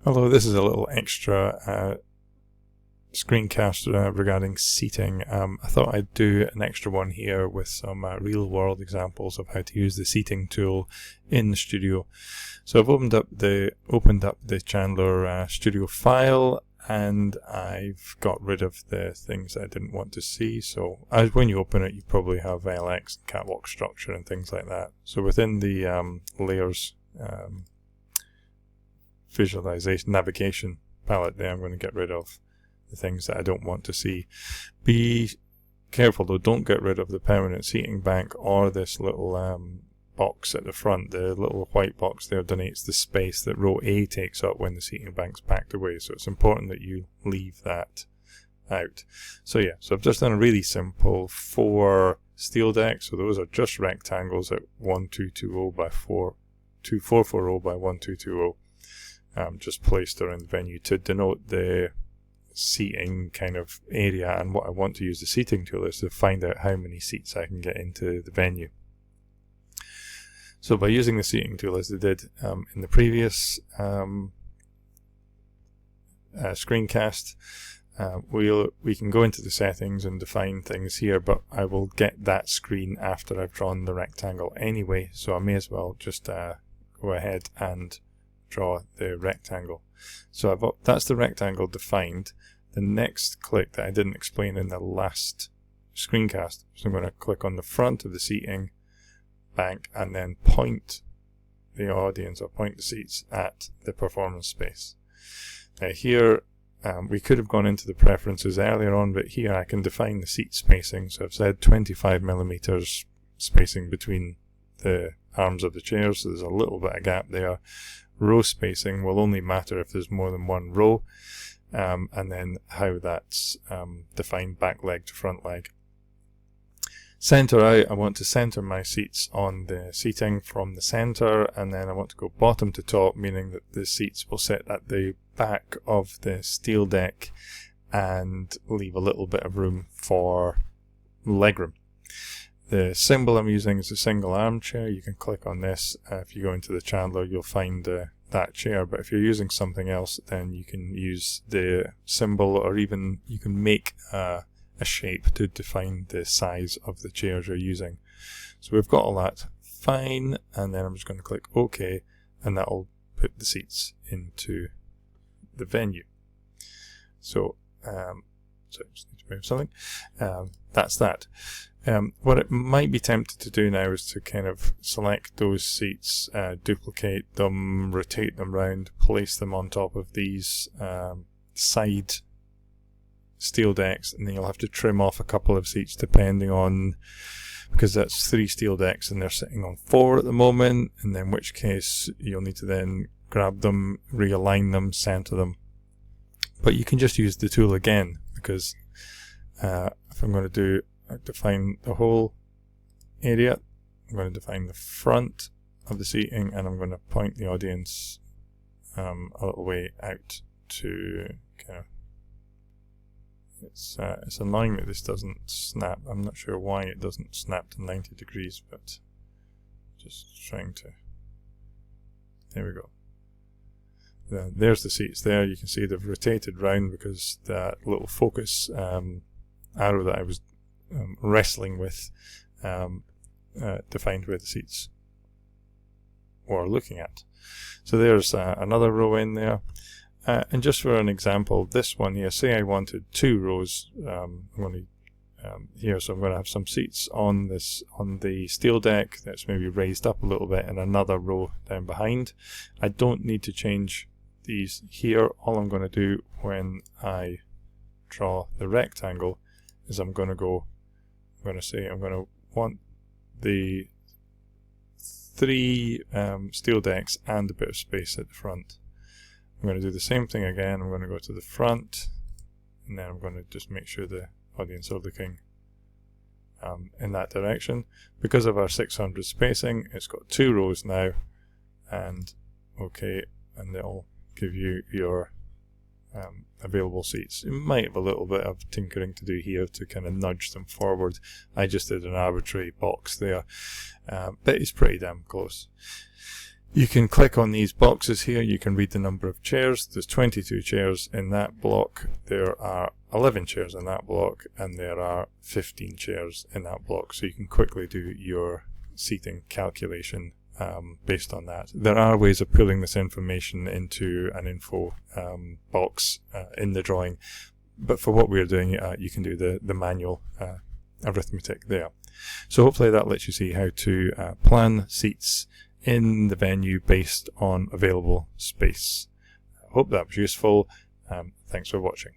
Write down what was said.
Although this is a little extra screencast regarding seating. I thought I'd do an extra one here with some real world examples of how to use the seating tool in the studio. So I've opened up the Chandler studio file, and I've got rid of the things I didn't want to see. So when you open it, you probably have LX, catwalk structure and things like that. So within the layers visualization navigation palette there, I'm going to get rid of the things that I don't want to see. Be careful though, don't get rid of the permanent seating bank or this little box at the front. The little white box there donates the space that row A takes up when the seating bank's backed away, so it's important that you leave that out. So yeah, so I've just done a really simple 4 steel decks, so those are just rectangles at 1220 by 2440 by 1220. Just placed around the venue to denote the seating kind of area, and what I want to use the seating tool is to find out how many seats I can get into the venue. So by using the seating tool as I did in the previous screencast, we can go into the settings and define things here, but I will get that screen after I've drawn the rectangle anyway, so I may as well just go ahead and draw the rectangle. So that's the rectangle defined. The next click that I didn't explain in the last screencast, so I'm going to click on the front of the seating bank and then point the audience or point the seats at the performance space. Here we could have gone into the preferences earlier on, but here I can define the seat spacing. So I've said 25mm spacing between the arms of the chairs, so there's a little bit of gap there. Row spacing will only matter if there's more than one row, and then how that's defined back leg to front leg. Center out, I want to center my seats on the seating from the center, and then I want to go bottom to top, meaning that the seats will sit at the back of the steel deck and leave a little bit of room for legroom. The symbol I'm using is a single armchair. You can click on this. If you go into the Chandler, you'll find that chair, but if you're using something else, then you can use the symbol, or even you can make a shape to define the size of the chairs you're using. So we've got all that fine, and then I'm just going to click OK, and that will put the seats into the venue. So, so I just need to move something. That's that. What it might be tempted to do now is to kind of select those seats, duplicate them, rotate them round, place them on top of these side steel decks, and then you'll have to trim off a couple of seats depending on, because that's 3 steel decks and they're sitting on 4 at the moment, and in which case you'll need to then grab them, realign them, center them. But you can just use the tool again, because if I'm going to define the whole area, I'm going to define the front of the seating, and I'm going to point the audience a little way out to kind of, it's annoying that this doesn't snap. I'm not sure why it doesn't snap to 90 degrees, but just trying to, there we go. There's the seats there. You can see they've rotated round because that little focus arrow that I was wrestling with defined where the seats were looking at. So there's another row in there. And just for an example, this one here, say I wanted 2 rows, I'm going to here, so I'm going to have some seats on the steel deck that's maybe raised up a little bit, and another row down behind. I don't need to change these here. All I'm going to do when I draw the rectangle is I'm going to say I'm going to want the 3 steel decks and a bit of space at the front. I'm going to do the same thing again. I'm going to go to the front, and then I'm going to just make sure the audience are looking in that direction. Because of our 600 spacing, it's got 2 rows now, and OK, and they'll give you your available seats. You might have a little bit of tinkering to do here to kind of nudge them forward. I just did an arbitrary box there, but it's pretty damn close. You can click on these boxes here, you can read the number of chairs. There's 22 chairs in that block, there are 11 chairs in that block, and there are 15 chairs in that block. So you can quickly do your seating calculation based on that. There are ways of pulling this information into an info box in the drawing, but for what we're doing, you can do the manual arithmetic there. So hopefully that lets you see how to plan seats in the venue based on available space. I hope that was useful. Thanks for watching.